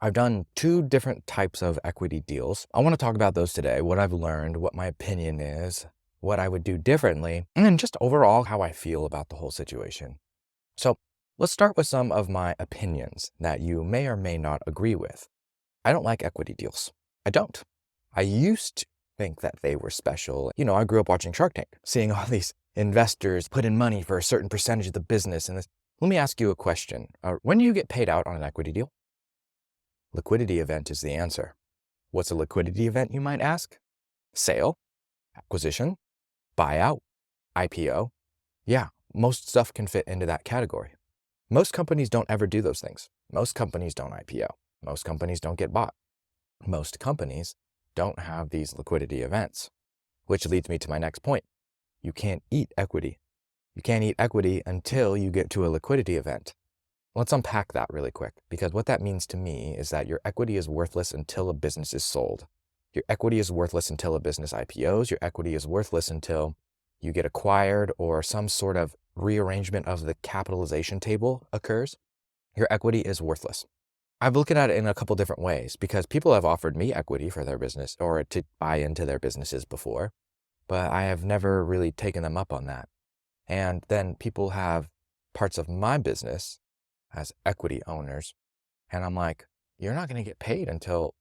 I've done two different types of equity deals. I want to talk about those today, what I've learned, what my opinion is, what I would do differently, and then just overall how I feel about the whole situation. So let's start with some of my opinions that you may or may not agree with. I don't like equity deals. I don't. I used to think that they were special. I grew up watching Shark Tank, seeing all these investors put in money for a certain percentage of the business. And this. Let me ask you a question. When do you get paid out on an equity deal? Liquidity event is the answer. What's a liquidity event, you might ask? Sale, acquisition, buyout, IPO. Yeah, most stuff can fit into that category. Most companies don't ever do those things. Most companies don't IPO. Most companies don't get bought. Most companies don't have these liquidity events, which leads me to my next point. You can't eat equity. You can't eat equity until you get to a liquidity event. Let's unpack that really quick, because what that means to me is that your equity is worthless until a business is sold. Your equity is worthless until a business IPOs. Your equity is worthless until you get acquired or some sort of rearrangement of the capitalization table occurs. Your equity is worthless. I've looked at it in a couple different ways because people have offered me equity for their business or to buy into their businesses before, but I have never really taken them up on that. And then people have parts of my business as equity owners, and I'm like, you're not going to get paid until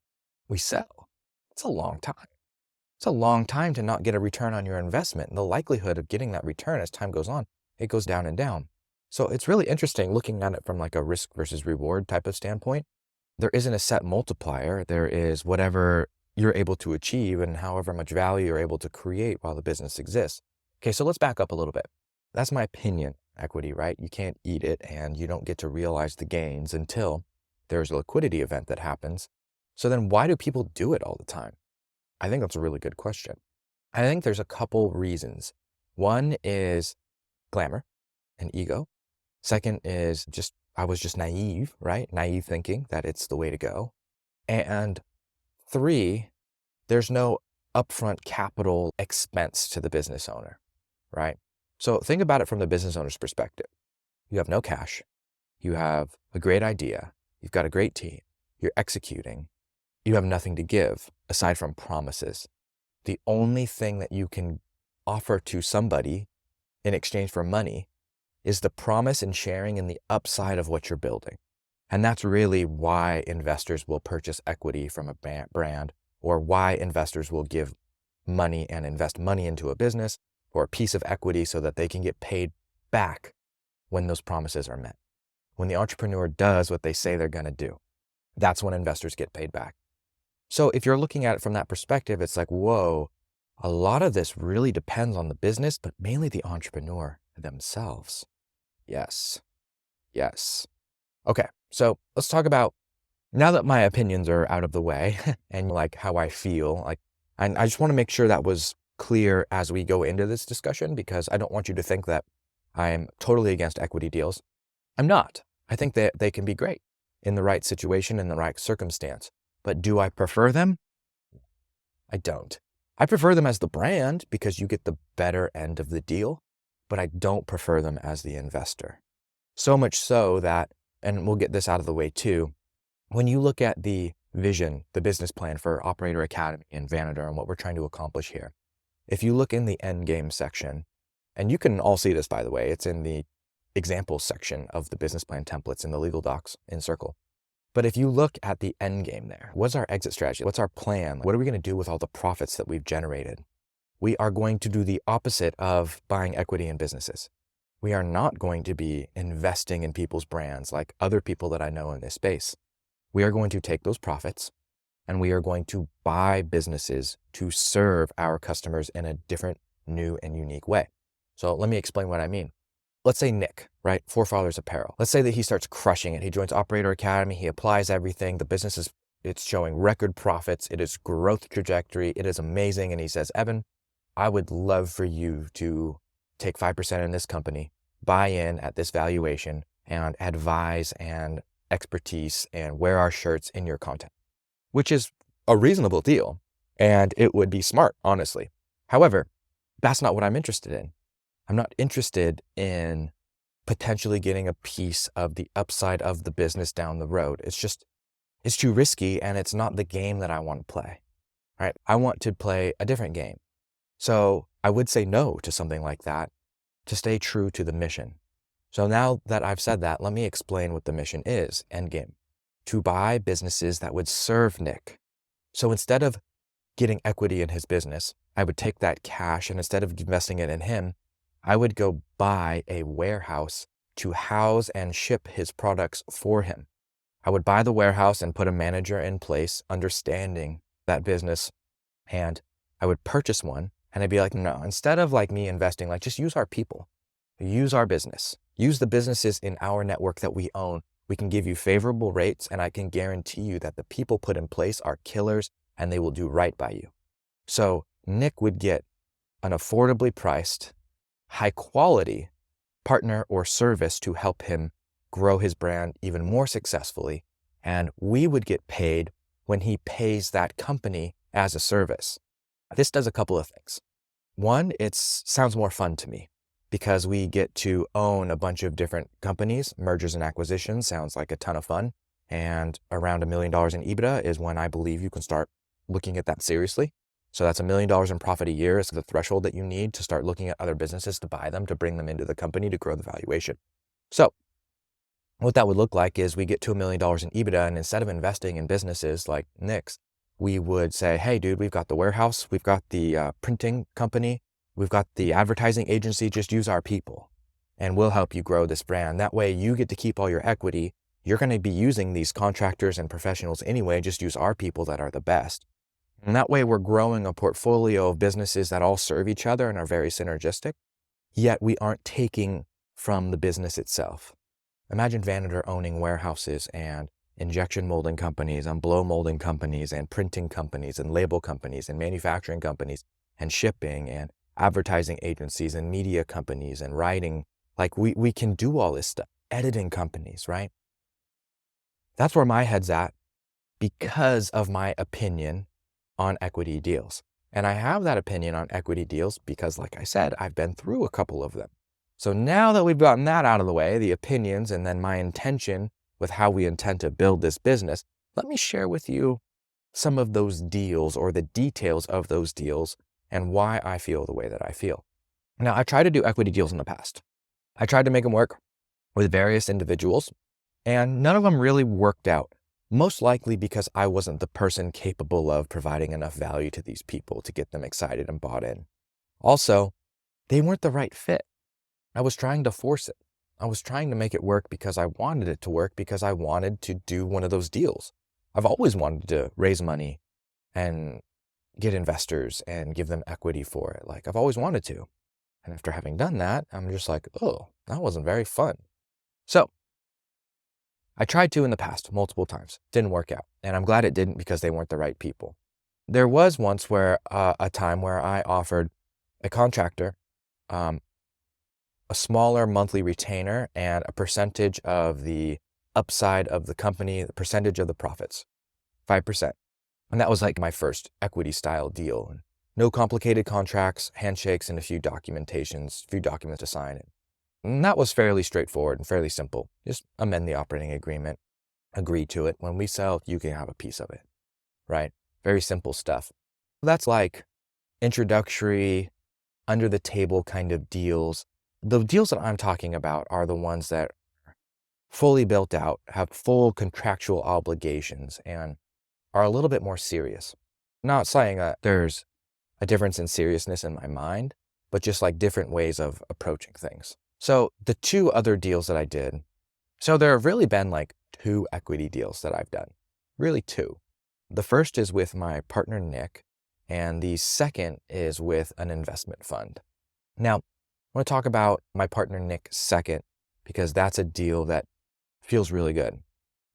we sell. It's a long time. It's a long time to not get a return on your investment. And the likelihood of getting that return as time goes on, it goes down and down. So it's really interesting looking at it from like a risk versus reward type of standpoint. There isn't a set multiplier. There is whatever you're able to achieve and however much value you're able to create while the business exists. Okay, so let's back up a little bit. That's my opinion, equity, right? You can't eat it and you don't get to realize the gains until there's a liquidity event that happens. So then why do people do it all the time? I think that's a really good question. I think there's a couple reasons. One is glamour and ego. Second is I was just naive, right? Naive thinking that it's the way to go. And three, there's no upfront capital expense to the business owner, right? So think about it from the business owner's perspective. You have no cash. You have a great idea. You've got a great team. You're executing. You have nothing to give aside from promises. The only thing that you can offer to somebody in exchange for money is the promise and sharing in the upside of what you're building. And that's really why investors will purchase equity from a brand, or why investors will give money and invest money into a business or a piece of equity so that they can get paid back when those promises are met. When the entrepreneur does what they say they're going to do, that's when investors get paid back. So if you're looking at it from that perspective, it's like, whoa, a lot of this really depends on the business, but mainly the entrepreneur themselves. Yes. Okay, so let's talk about, now that my opinions are out of the way and like how I feel, and I just want to make sure that was clear as we go into this discussion, because I don't want you to think that I'm totally against equity deals. I'm not. I think that they can be great in the right situation, in the right circumstance. But do I prefer them? I don't. I prefer them as the brand because you get the better end of the deal, but I don't prefer them as the investor. So much so that, and we'll get this out of the way too, when you look at the vision, the business plan for Operator Academy and Vanader and what we're trying to accomplish here, if you look in the end game section, and you can all see this, by the way, it's in the examples section of the business plan templates in the legal docs in Circle. But if you look at the end game there, what's our exit strategy? What's our plan? What are we going to do with all the profits that we've generated? We are going to do the opposite of buying equity in businesses. We are not going to be investing in people's brands like other people that I know in this space. We are going to take those profits and we are going to buy businesses to serve our customers in a different, new, and unique way. So let me explain what I mean. Let's say Nick, right? Forefathers Apparel. Let's say that he starts crushing it. He joins Operator Academy. He applies everything. The business it's showing record profits. It is growth trajectory. It is amazing. And he says, Evan, I would love for you to take 5% in this company, buy in at this valuation, and advise and expertise and wear our shirts in your content, which is a reasonable deal. And it would be smart, honestly. However, that's not what I'm interested in. I'm not interested in potentially getting a piece of the upside of the business down the road. It's just, It's too risky and it's not the game that I want to play, right? I want to play a different game. So I would say no to something like that to stay true to the mission. So now that I've said that, let me explain what the mission is, endgame. To buy businesses that would serve Nick. So instead of getting equity in his business, I would take that cash and instead of investing it in him, I would go buy a warehouse to house and ship his products for him. I would buy the warehouse and put a manager in place, understanding that business, and I would purchase one and I'd be like, no, instead of like me investing, like just use our people, use our business, use the businesses in our network that we own. We can give you favorable rates and I can guarantee you that the people put in place are killers and they will do right by you. So Nick would get an affordably priced, high quality partner or service to help him grow his brand even more successfully. And we would get paid when he pays that company as a service. This does a couple of things. One, it sounds more fun to me because we get to own a bunch of different companies. Mergers and acquisitions sounds like a ton of fun. And around $1 million in EBITDA is when I believe you can start looking at that seriously. So that's $1 million in profit a year is the threshold that you need to start looking at other businesses to buy them, to bring them into the company, to grow the valuation. So what that would look like is we get to $1 million in EBITDA, and instead of investing in businesses like Nick's, we would say, hey, dude, we've got the warehouse, we've got the printing company, we've got the advertising agency, just use our people and we'll help you grow this brand. That way you get to keep all your equity. You're going to be using these contractors and professionals anyway, just use our people that are the best. And that way we're growing a portfolio of businesses that all serve each other and are very synergistic, yet we aren't taking from the business itself. Imagine Vanader owning warehouses and injection molding companies and blow molding companies and printing companies and label companies and manufacturing companies and shipping and advertising agencies and media companies and writing. Like we can do all this stuff, editing companies, right? That's where my head's at because of my opinion on equity deals. And I have that opinion on equity deals because, like I said, I've been through a couple of them. So now that we've gotten that out of the way, the opinions and then my intention with how we intend to build this business, let me share with you some of those deals or the details of those deals and why I feel the way that I feel. Now, I tried to do equity deals in the past. I tried to make them work with various individuals, and none of them really worked out. Most likely because I wasn't the person capable of providing enough value to these people to get them excited and bought in. Also, they weren't the right fit. I was trying to force it. I was trying to make it work because I wanted it to work because I wanted to do one of those deals. I've always wanted to raise money and get investors and give them equity for it. Like I've always wanted to. And after having done that, I'm just like, oh, that wasn't very fun. So I tried to in the past multiple times, didn't work out. And I'm glad it didn't because they weren't the right people. There was once where a time where I offered a contractor a smaller monthly retainer and a percentage of the upside of the company, the percentage of the profits, 5%. And that was like my first equity style deal. No complicated contracts, handshakes, and a few documents to sign. And that was fairly straightforward and fairly simple. Just amend the operating agreement, agree to it. When we sell, you can have a piece of it, right? Very simple stuff. That's like introductory, under the table kind of deals. The deals that I'm talking about are the ones that are fully built out, have full contractual obligations, and are a little bit more serious. Not saying that there's a difference in seriousness in my mind, but just like different ways of approaching things. So the two other deals that I did, so there have really been like 2 equity deals that I've done, really 2. The first is with my partner, Nick, and the second is with an investment fund. Now, I want to talk about my partner, Nick, second, because that's a deal that feels really good.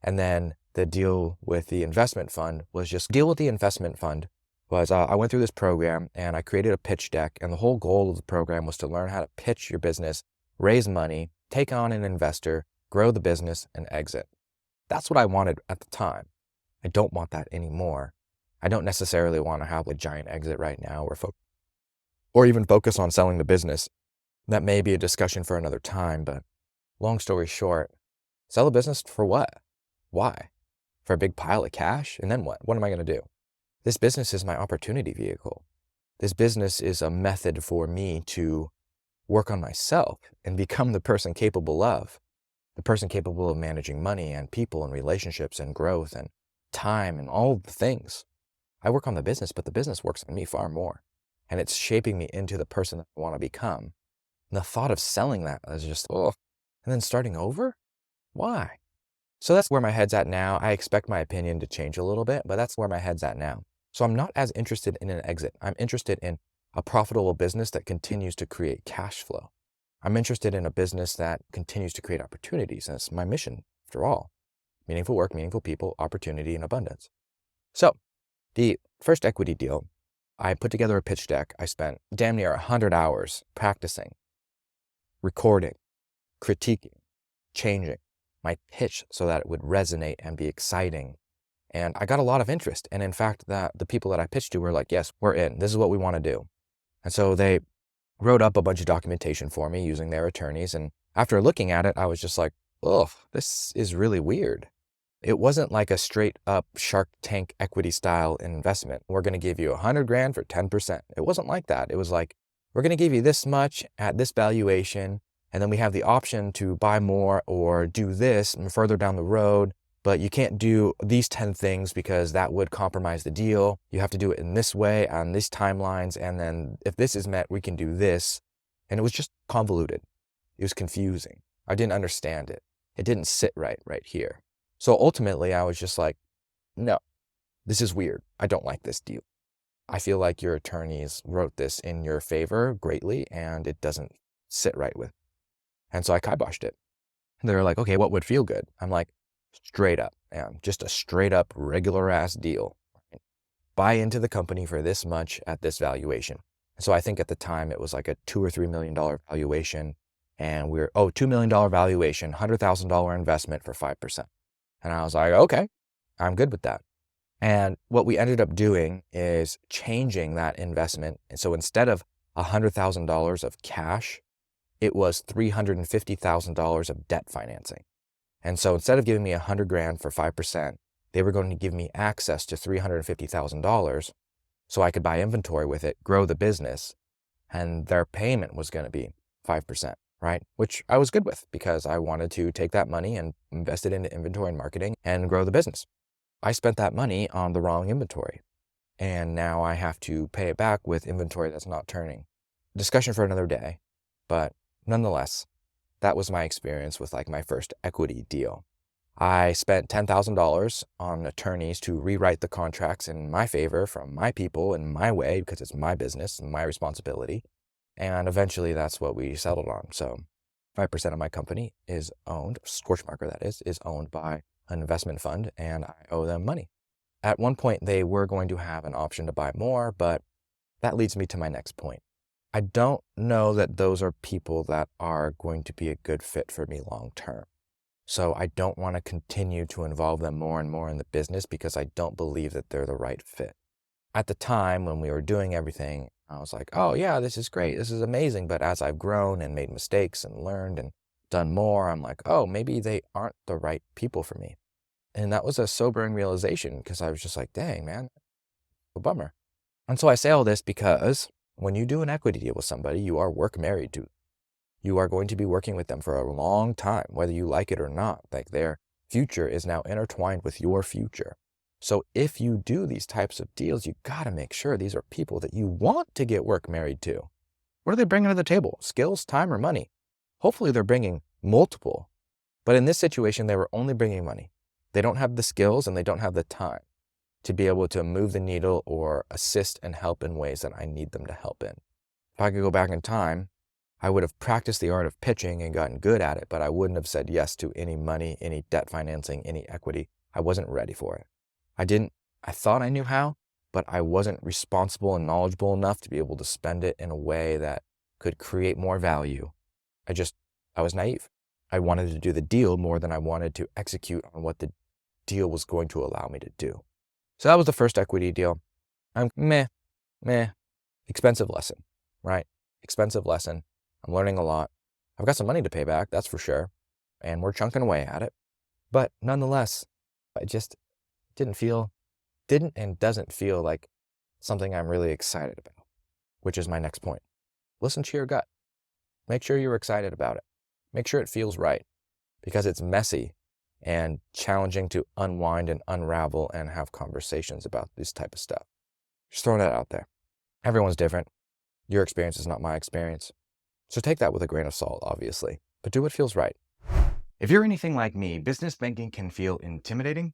And then the deal with the investment fund was just deal with the investment fund was I went through this program and I created a pitch deck. And the whole goal of the program was to learn how to pitch your business, raise money, take on an investor, grow the business, and exit. That's what I wanted at the time. I don't want that anymore. I don't necessarily want to have a giant exit right now or even focus on selling the business. That may be a discussion for another time, but long story short, sell a business for what? Why? for a big pile of cash. And then what? What am I going to do? This business is my opportunity vehicle. This business is a method for me to work on myself and become the person capable of managing money and people and relationships and growth and time and all the things. I work on the business, but the business works on me far more. And it's shaping me into the person that I want to become. And the thought of selling that is just, oh, and then starting over? Why? So that's where my head's at now. I expect my opinion to change a little bit, but that's where my head's at now. So I'm not as interested in an exit. I'm interested in a profitable business that continues to create cash flow. I'm interested in a business that continues to create opportunities. And it's my mission, after all. Meaningful work, meaningful people, opportunity, and abundance. So the first equity deal, I put together a pitch deck. I spent damn near 100 hours practicing, recording, critiquing, changing my pitch so that it would resonate and be exciting. And I got a lot of interest. And in fact, the people that I pitched to were like, yes, we're in. This is what we want to do. And so they wrote up a bunch of documentation for me using their attorneys. And after looking at it, I was just like, oh, this is really weird. It wasn't like a straight up Shark Tank equity style investment. We're going to give you 100 grand for 10%. It wasn't like that. It was like, we're going to give you this much at this valuation. And then we have the option to buy more or do this further down the road. But you can't do these 10 things because that would compromise the deal. You have to do it in this way on these timelines. And then if this is met, we can do this. And it was just convoluted. It was confusing. I didn't understand it. It didn't sit right here. So ultimately, I was just like, no, this is weird. I don't like this deal. I feel like your attorneys wrote this in your favor greatly, and it doesn't sit right with. And so I kiboshed it. And they were like, okay, what would feel good? I'm like, straight up, just a straight up regular ass deal. Buy into the company for this much at this valuation. So I think at the time it was like a $2 or $3 million valuation. And we're, $2 million valuation, $100,000 investment for 5%. And I was like, okay, I'm good with that. And what we ended up doing is changing that investment. And so instead of $100,000 of cash, it was $350,000 of debt financing. And so instead of giving me 100 grand for 5%, they were going to give me access to $350,000 so I could buy inventory with it, grow the business, and their payment was going to be 5%, right? Which I was good with because I wanted to take that money and invest it into inventory and marketing and grow the business. I spent that money on the wrong inventory, and now I have to pay it back with inventory that's not turning. Discussion for another day, but nonetheless, that was my experience with like my first equity deal. I spent $10,000 on attorneys to rewrite the contracts in my favor from my people in my way because it's my business and my responsibility. And eventually that's what we settled on. So 5% of my company is owned, Scorch Marker that is owned by an investment fund, and I owe them money. At one point they were going to have an option to buy more, but that leads me to my next point. I don't know that those are people that are going to be a good fit for me long term. So I don't want to continue to involve them more and more in the business because I don't believe that they're the right fit. At the time when we were doing everything, I was like, oh yeah, this is great. This is amazing. But as I've grown and made mistakes and learned and done more, I'm like, oh, maybe they aren't the right people for me. And that was a sobering realization because I was just like, dang, man, a bummer. And so I say all this because when you do an equity deal with somebody, you are work married to. You are going to be working with them for a long time, whether you like it or not. Like their future is now intertwined with your future. So if you do these types of deals, you got to make sure these are people that you want to get work married to. What are they bringing to the table? Skills, time, or money? Hopefully they're bringing multiple. But in this situation, they were only bringing money. They don't have the skills and they don't have the time to be able to move the needle or assist and help in ways that I need them to help in. If I could go back in time, I would have practiced the art of pitching and gotten good at it, but I wouldn't have said yes to any money, any debt financing, any equity. I wasn't ready for it. I thought I knew how, but I wasn't responsible and knowledgeable enough to be able to spend it in a way that could create more value. I was naive. I wanted to do the deal more than I wanted to execute on what the deal was going to allow me to do. So that was the first equity deal. I'm expensive lesson, right? Expensive lesson. I'm learning a lot. I've got some money to pay back, that's for sure. And we're chunking away at it. But nonetheless, didn't and doesn't feel like something I'm really excited about, which is my next point. Listen to your gut. Make sure you're excited about it. Make sure it feels right, because it's messy and challenging to unwind and unravel and have conversations about this type of stuff. Just throwing that out there. Everyone's different. Your experience is not my experience. So take that with a grain of salt, obviously, but do what feels right. If you're anything like me, business banking can feel intimidating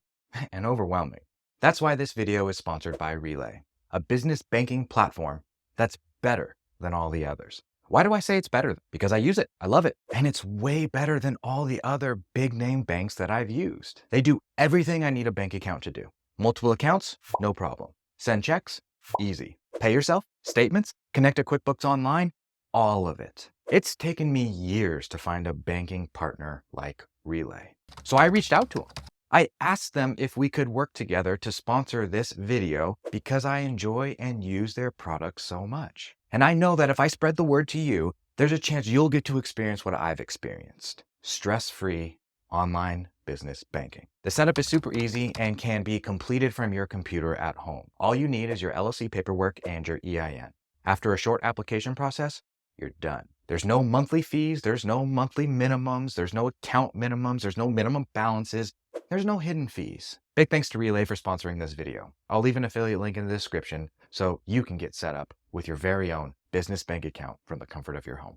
and overwhelming. That's why this video is sponsored by Relay, a business banking platform that's better than all the others. Why do I say it's better? Because I use it. I love it. And it's way better than all the other big name banks that I've used. They do everything I need a bank account to do. Multiple accounts? No problem. Send checks? Easy. Pay yourself? Statements? Connect to QuickBooks Online? All of it. It's taken me years to find a banking partner like Relay. So I reached out to them. I asked them if we could work together to sponsor this video because I enjoy and use their products so much. And I know that if I spread the word to you, there's a chance you'll get to experience what I've experienced. Stress-free online business banking. The setup is super easy and can be completed from your computer at home. All you need is your LLC paperwork and your EIN. After a short application process, you're done. There's no monthly fees, there's no monthly minimums, there's no account minimums, there's no minimum balances, there's no hidden fees. Big thanks to Relay for sponsoring this video. I'll leave an affiliate link in the description so you can get set up with your very own business bank account from the comfort of your home.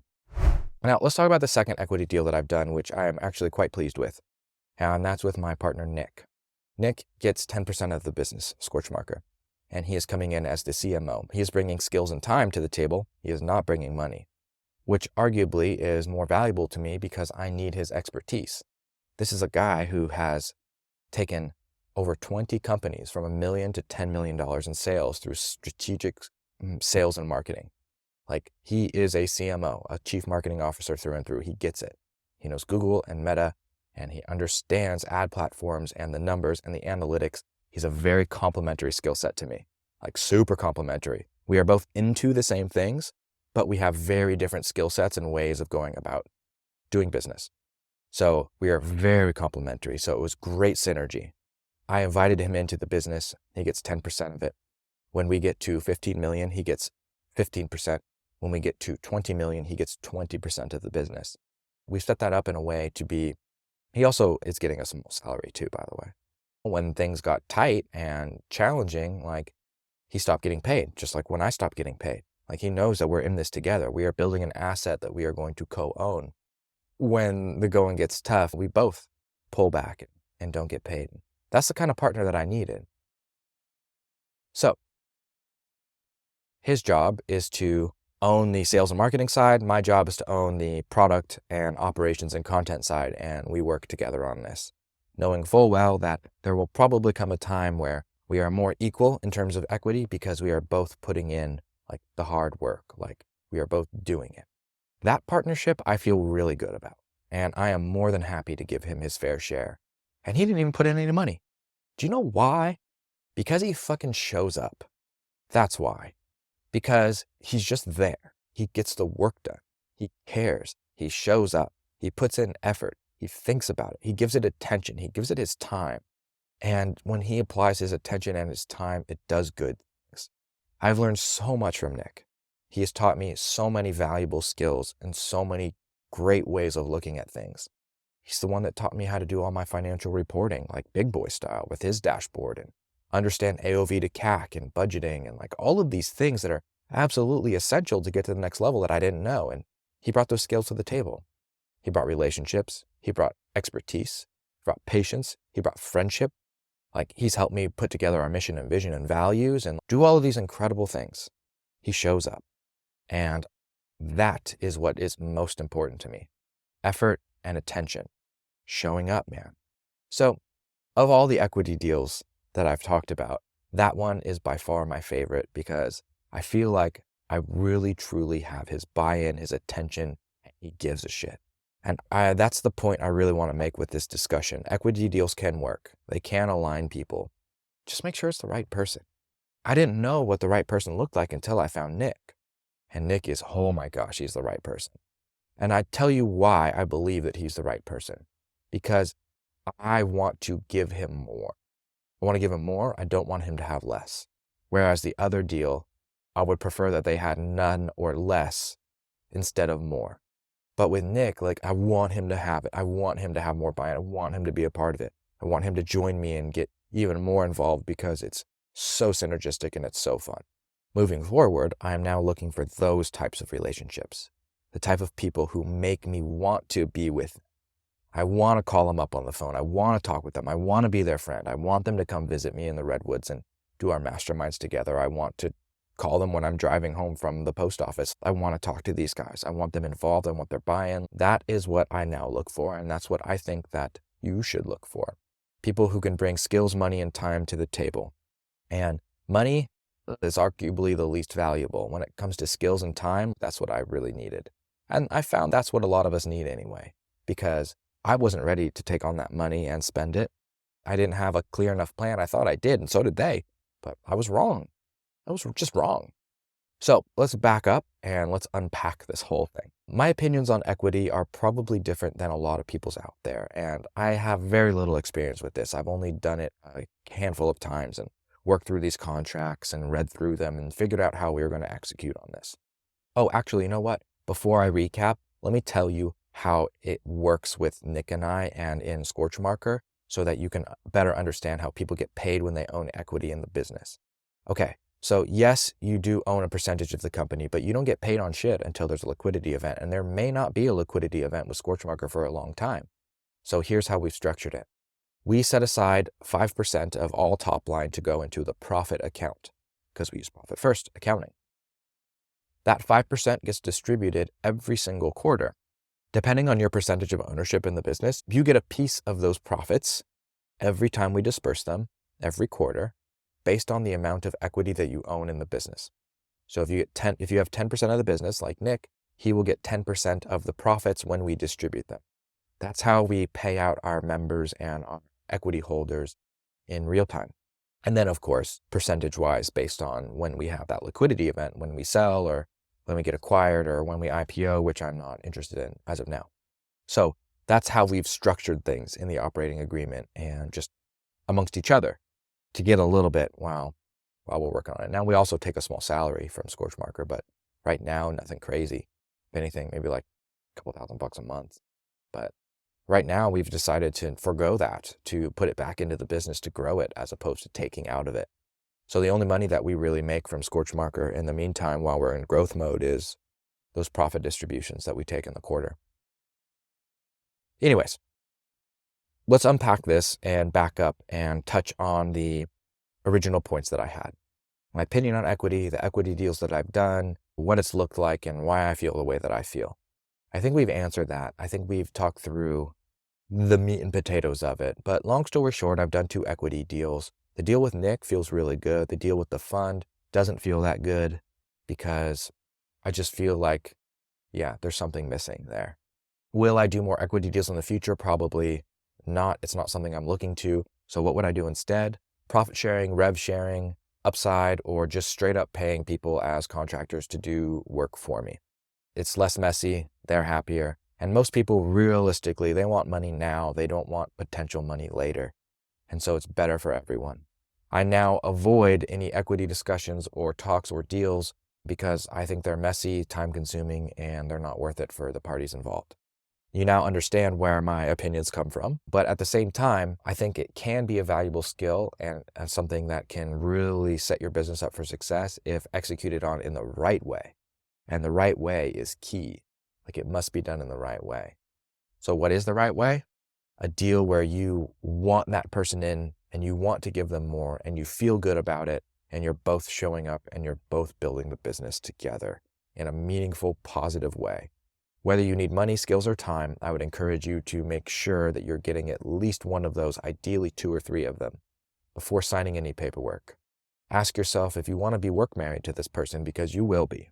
Now, let's talk about the second equity deal that I've done, which I am actually quite pleased with. And that's with my partner, Nick. Nick gets 10% of the business, Scorch Marker, and he is coming in as the CMO. He is bringing skills and time to the table. He is not bringing money, which arguably is more valuable to me because I need his expertise. This is a guy who has taken over 20 companies from $1 million to $10 million in sales through strategic sales and marketing. Like, he is a CMO, a chief marketing officer through and through. He gets it. He knows Google and Meta, and he understands ad platforms and the numbers and the analytics. He's a very complementary skill set to me, like super complementary. We are both into the same things, but we have very different skill sets and ways of going about doing business. So we are very complementary. So it was great synergy. I invited him into the business. He gets 10% of it. When we get to 15 million, he gets 15%. When we get to 20 million, he gets 20% of the business. We set that up in a way to be, he also is getting a small salary too, by the way. When things got tight and challenging, like, he stopped getting paid, just like when I stopped getting paid. Like, he knows that we're in this together. We are building an asset that we are going to co-own. When the going gets tough, we both pull back and don't get paid. That's the kind of partner that I needed. So his job is to own the sales and marketing side. My job is to own the product and operations and content side. And we work together on this, knowing full well that there will probably come a time where we are more equal in terms of equity because we are both putting in like the hard work, like we are both doing it. That partnership I feel really good about, and I am more than happy to give him his fair share. And he didn't even put in any money. Do you know why? Because he fucking shows up. That's why. Because he's just there. He gets the work done. He cares. He shows up. He puts in effort. He thinks about it. He gives it attention. He gives it his time. And when he applies his attention and his time, it does good things. I've learned so much from Nick. He has taught me so many valuable skills and so many great ways of looking at things. He's the one that taught me how to do all my financial reporting, like big boy style with his dashboard, and understand AOV to CAC and budgeting and like all of these things that are absolutely essential to get to the next level that I didn't know. And he brought those skills to the table. He brought relationships. He brought expertise. He brought patience. He brought friendship. Like, he's helped me put together our mission and vision and values and do all of these incredible things. He shows up. And that is what is most important to me. Effort and attention. Showing up, man. So, of all the equity deals that I've talked about, that one is by far my favorite because I feel like I really truly have his buy-in, his attention, and he gives a shit. And that's the point I really want to make with this discussion. Equity deals can work. They can align people. Just make sure it's the right person. I didn't know what the right person looked like until I found Nick. And Nick is, oh my gosh, he's the right person. And I tell you why I believe that he's the right person. Because I want to give him more. I want to give him more. I don't want him to have less. Whereas the other deal, I would prefer that they had none or less instead of more. But with Nick, like, I want him to have it. I want him to have more buy-in. I want him to be a part of it. I want him to join me and get even more involved because it's so synergistic and it's so fun. Moving forward, I am now looking for those types of relationships, the type of people who make me want to be with them. I want to call them up on the phone. I want to talk with them. I want to be their friend. I want them to come visit me in the Redwoods and do our masterminds together. I want to call them when I'm driving home from the post office. I want to talk to these guys. I want them involved. I want their buy-in. That is what I now look for, and that's what I think that you should look for. People who can bring skills, money, and time to the table. And money is arguably the least valuable. When it comes to skills and time, that's what I really needed. And I found that's what a lot of us need anyway, because I wasn't ready to take on that money and spend it. I didn't have a clear enough plan. I thought I did, and so did they, but I was wrong. I was just wrong. So let's back up and let's unpack this whole thing. My opinions on equity are probably different than a lot of people's out there, and I have very little experience with this. I've only done it a handful of times and worked through these contracts and read through them and figured out how we were going to execute on this. Oh, actually, you know what? Before I recap, let me tell you how it works with Nick and I and in Scorch Marker so that you can better understand how people get paid when they own equity in the business. Okay, so yes, you do own a percentage of the company, but you don't get paid on shit until there's a liquidity event, and there may not be a liquidity event with Scorch Marker for a long time. So here's how we've structured it. We set aside 5% of all top line to go into the profit account because we use profit first accounting. That 5% gets distributed every single quarter. Depending on your percentage of ownership in the business, you get a piece of those profits every time we disperse them, every quarter, based on the amount of equity that you own in the business. So if you have 10% of the business, like Nick, he will get 10% of the profits when we distribute them. That's how we pay out our members and our equity holders in real time. And then, of course, percentage-wise, based on when we have that liquidity event, when we sell or when we get acquired or when we IPO, which I'm not interested in as of now. So that's how we've structured things in the operating agreement and just amongst each other to get a little bit while we're working on it. Now, we also take a small salary from Scorch Marker, but right now, nothing crazy. If anything, maybe like a couple $1,000 a month. But right now, we've decided to forego that, to put it back into the business to grow it as opposed to taking out of it. So the only money that we really make from Scorch Marker in the meantime while we're in growth mode is those profit distributions that we take in the quarter. Anyways, let's unpack this and back up and touch on the original points that I had. My opinion on equity, the equity deals that I've done, what it's looked like, and why I feel the way that I feel. I think we've answered that. I think we've talked through the meat and potatoes of it. But long story short, I've done 2 equity deals. The deal with Nick feels really good. The deal with the fund doesn't feel that good because I just feel like, yeah, there's something missing there. Will I do more equity deals in the future? Probably not. It's not something I'm looking to. So what would I do instead? Profit sharing, rev sharing, upside, or just straight up paying people as contractors to do work for me. It's less messy. They're happier. And most people, realistically, they want money now. They don't want potential money later. And so it's better for everyone. I now avoid any equity discussions or talks or deals because I think they're messy, time-consuming, and they're not worth it for the parties involved. You now understand where my opinions come from, but at the same time, I think it can be a valuable skill and something that can really set your business up for success if executed on in the right way. And the right way is key. Like, it must be done in the right way. So what is the right way? A deal where you want that person in and you want to give them more and you feel good about it and you're both showing up and you're both building the business together in a meaningful, positive way. Whether you need money, skills, or time, I would encourage you to make sure that you're getting at least one of those, ideally 2 or 3 of them, before signing any paperwork. Ask yourself if you want to be work married to this person, because you will be.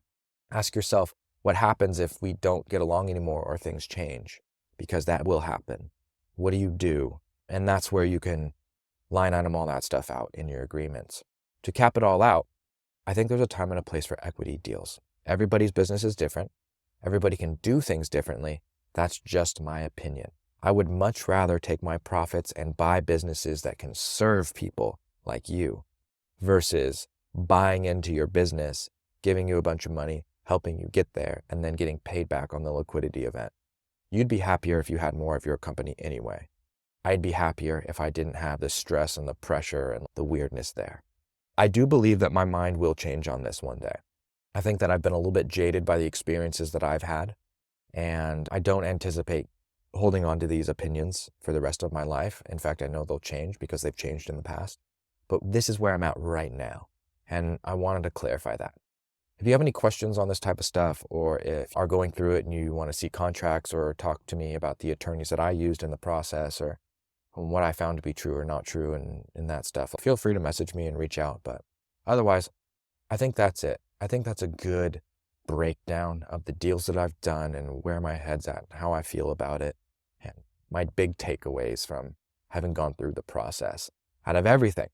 Ask yourself what happens if we don't get along anymore or things change, because that will happen. What do you do? And that's where you can line item all that stuff out in your agreements. To cap it all out, I think there's a time and a place for equity deals. Everybody's business is different. Everybody can do things differently. That's just my opinion. I would much rather take my profits and buy businesses that can serve people like you versus buying into your business, giving you a bunch of money, helping you get there, and then getting paid back on the liquidity event. You'd be happier if you had more of your company anyway. I'd be happier if I didn't have the stress and the pressure and the weirdness there. I do believe that my mind will change on this one day. I think that I've been a little bit jaded by the experiences that I've had, and I don't anticipate holding on to these opinions for the rest of my life. In fact, I know they'll change because they've changed in the past. But this is where I'm at right now, and I wanted to clarify that. If you have any questions on this type of stuff, or if you are going through it and you want to see contracts or talk to me about the attorneys that I used in the process or what I found to be true or not true and that stuff, feel free to message me and reach out. But otherwise, I think that's it. I think that's a good breakdown of the deals that I've done and where my head's at, how I feel about it, and my big takeaways from having gone through the process out of everything.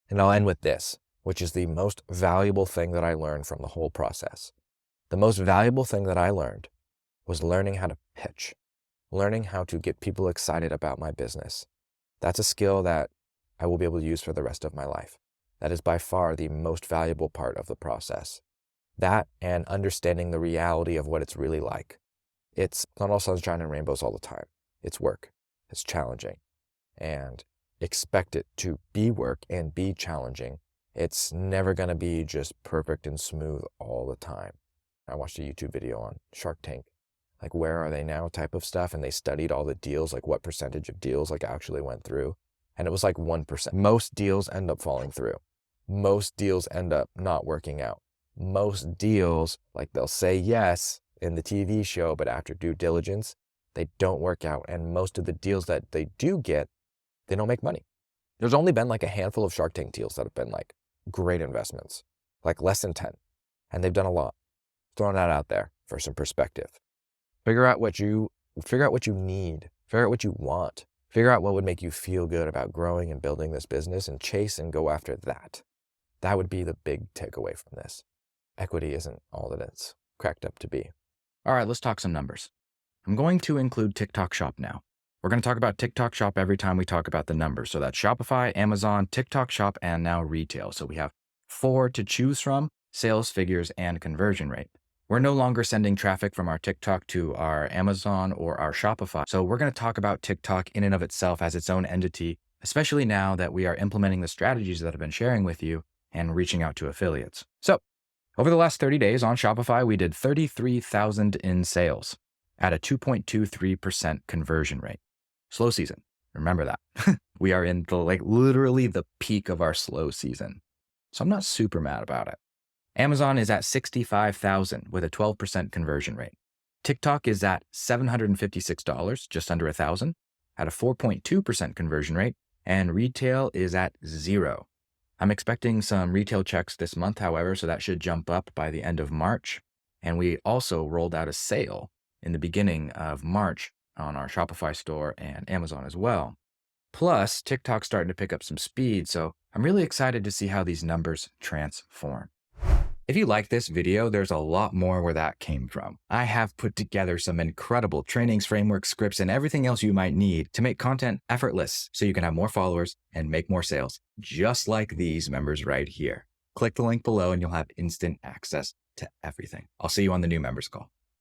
And I'll end with this, which is the most valuable thing that I learned from the whole process. The most valuable thing that I learned was learning how to pitch, learning how to get people excited about my business. That's a skill that I will be able to use for the rest of my life. That is by far the most valuable part of the process. That and understanding the reality of what it's really like. It's not all sunshine and rainbows all the time. It's work. It's challenging. And expect it to be work and be challenging. It's never going to be just perfect and smooth all the time. I watched a YouTube video on Shark Tank, like where are they now type of stuff, and they studied all the deals, like what percentage of deals like actually went through, and it was like 1%. Most deals end up falling through. Most deals end up not working out. Most deals, like they'll say yes in the TV show, but after due diligence, they don't work out. And most of the deals that they do get, they don't make money. There's only been like a handful of Shark Tank deals that have been like great investments, like less than 10. And they've done a lot. Throwing that out there for some perspective. Figure out what you need. Figure out what you want. Figure out what would make you feel good about growing and building this business and chase and go after that. That would be the big takeaway from this. Equity isn't all that it's cracked up to be. All right, let's talk some numbers. I'm going to include TikTok Shop now. We're going to talk about TikTok Shop every time we talk about the numbers. So that's Shopify, Amazon, TikTok Shop, and now retail. So we have 4 to choose from: sales figures and conversion rate. We're no longer sending traffic from our TikTok to our Amazon or our Shopify. So we're going to talk about TikTok in and of itself as its own entity, especially now that we are implementing the strategies that I've been sharing with you and reaching out to affiliates. So over the last 30 days on Shopify, we did 33,000 in sales at a 2.23% conversion rate. Slow season. Remember that. We are in literally the peak of our slow season. So I'm not super mad about it. Amazon is at 65,000 with a 12% conversion rate. TikTok is at $756, just under 1,000, at a 4.2% conversion rate, and retail is at 0. I'm expecting some retail checks this month, however, so that should jump up by the end of March. And we also rolled out a sale in the beginning of March on our Shopify store and Amazon as well. Plus, TikTok's starting to pick up some speed, so I'm really excited to see how these numbers transform. If you like this video, there's a lot more where that came from. I have put together some incredible trainings, frameworks, scripts, and everything else you might need to make content effortless so you can have more followers and make more sales, just like these members right here. Click the link below and you'll have instant access to everything. I'll see you on the new members call.